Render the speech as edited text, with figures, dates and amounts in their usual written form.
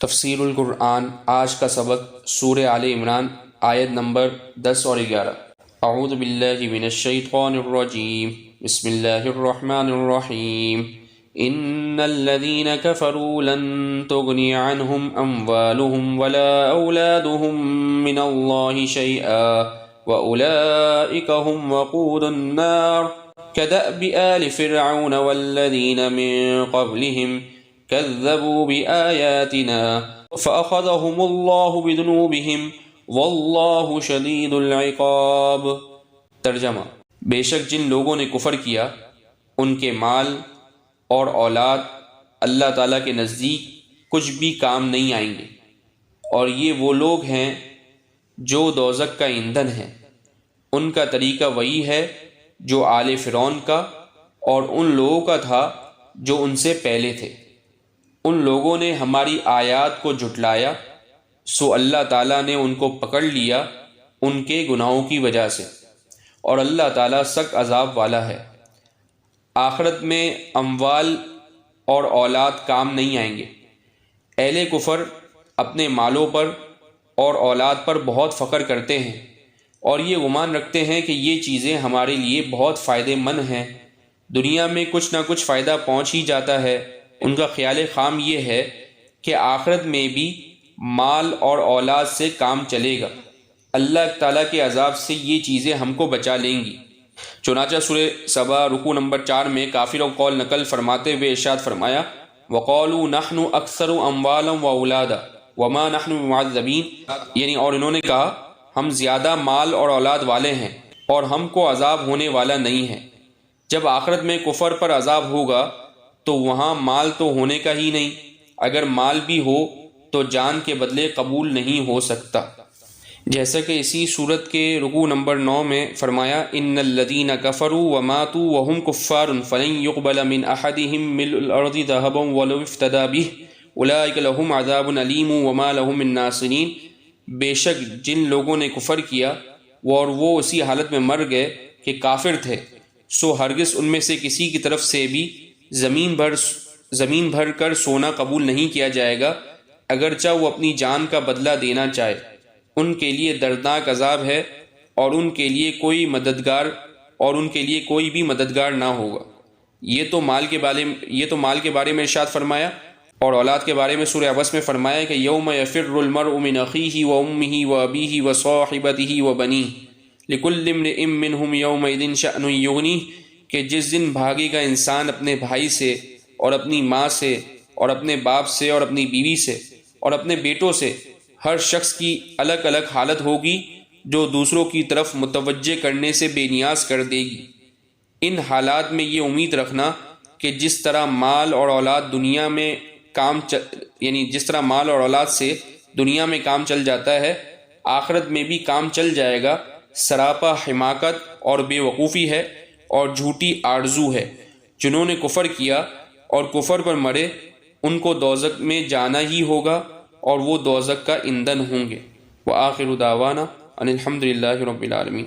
تفسیر القرآن آج کا سبق سورہ آل عمران آیت نمبر 10 اور 11۔ اعوذ باللہ من الشیطان الرجیم، بسم اللہ الرحمن الرحیم۔ ان الذین کفروا لن تغنی عنہم اموالہم ولا اولادہم من اللہ شیئا واولئک هم وقود النار كدأب آل فرعون والذین من قبلہم كذبوا بآياتنا فأخذهم الله بذنوبهم والله شدید العقاب۔ ترجمہ: بے شک جن لوگوں نے کفر کیا ان کے مال اور اولاد اللہ تعالیٰ کے نزدیک کچھ بھی کام نہیں آئیں گے، اور یہ وہ لوگ ہیں جو دوزخ کا ایندھن ہے۔ ان کا طریقہ وہی ہے جو آل فرعون کا اور ان لوگوں کا تھا جو ان سے پہلے تھے۔ ان لوگوں نے ہماری آیات کو جھٹلایا، سو اللہ تعالیٰ نے ان کو پکڑ لیا ان کے گناہوں کی وجہ سے، اور اللہ تعالیٰ سخت عذاب والا ہے۔ آخرت میں اموال اور اولاد کام نہیں آئیں گے۔ اہل کفر اپنے مالوں پر اور اولاد پر بہت فخر کرتے ہیں اور یہ گمان رکھتے ہیں کہ یہ چیزیں ہمارے لیے بہت فائدہ مند ہیں، دنیا میں کچھ نہ کچھ فائدہ پہنچ ہی جاتا ہے۔ ان کا خیال خام یہ ہے کہ آخرت میں بھی مال اور اولاد سے کام چلے گا، اللہ تعالیٰ کے عذاب سے یہ چیزیں ہم کو بچا لیں گی۔ چنانچہ سورہ سبا رکوع نمبر 4 میں کافروں قول نقل فرماتے ہوئے ارشاد فرمایا، وَقَالُوا نَحْنُ أَكْثَرُ أَمْوَالًا وَأَوْلَادًا وَمَا نَحْنُ بِمُعَذَّبِينَ، یعنی اور انہوں نے کہا ہم زیادہ مال اور اولاد والے ہیں اور ہم کو عذاب ہونے والا نہیں ہے۔ جب آخرت میں کفر پر عذاب ہوگا تو وہاں مال تو ہونے کا ہی نہیں، اگر مال بھی ہو تو جان کے بدلے قبول نہیں ہو سکتا، جیسا کہ اسی صورت کے رکوع نمبر 9 میں فرمایا، ان الذین کفروا وماتوا وهم کفار فلن يقبل من احدهم ملء الارض ذهبا ولو افتدى به اولئک لهم عذاب علیم وما لهم من ناصرین۔ بے شک جن لوگوں نے کفر کیا اور وہ اسی حالت میں مر گئے کہ کافر تھے، سو ہرگز ان میں سے کسی کی طرف سے بھی زمین بھر کر سونا قبول نہیں کیا جائے گا، اگرچہ وہ اپنی جان کا بدلہ دینا چاہے۔ ان کے لیے دردناک عذاب ہے اور ان کے لیے کوئی بھی مددگار نہ ہوگا۔ یہ تو مال کے بارے میں ارشاد فرمایا، اور اولاد کے بارے میں سورہ عبس میں فرمایا کہ یوم یفر المرء من اخیہ وامہ وابیہ وصاحبتہ وبنیہ لکل امرئ منہم یومئذ شأن یغنیہ، کہ جس دن بھاگے گا انسان اپنے بھائی سے اور اپنی ماں سے اور اپنے باپ سے اور اپنی بیوی سے اور اپنے بیٹوں سے، ہر شخص کی الگ الگ حالت ہوگی جو دوسروں کی طرف متوجہ کرنے سے بے نیاز کر دے گی۔ ان حالات میں یہ امید رکھنا کہ جس طرح مال اور اولاد سے دنیا میں کام چل جاتا ہے، آخرت میں بھی کام چل جائے گا، سراپا حماقت اور بے وقوفی ہے اور جھوٹی آرزو ہے۔ جنہوں نے کفر کیا اور کفر پر مرے ان کو دوزخ میں جانا ہی ہوگا اور وہ دوزخ کا ایندھن ہوں گے۔ وآخر دعوانا ان الحمد للہ رب العالمین۔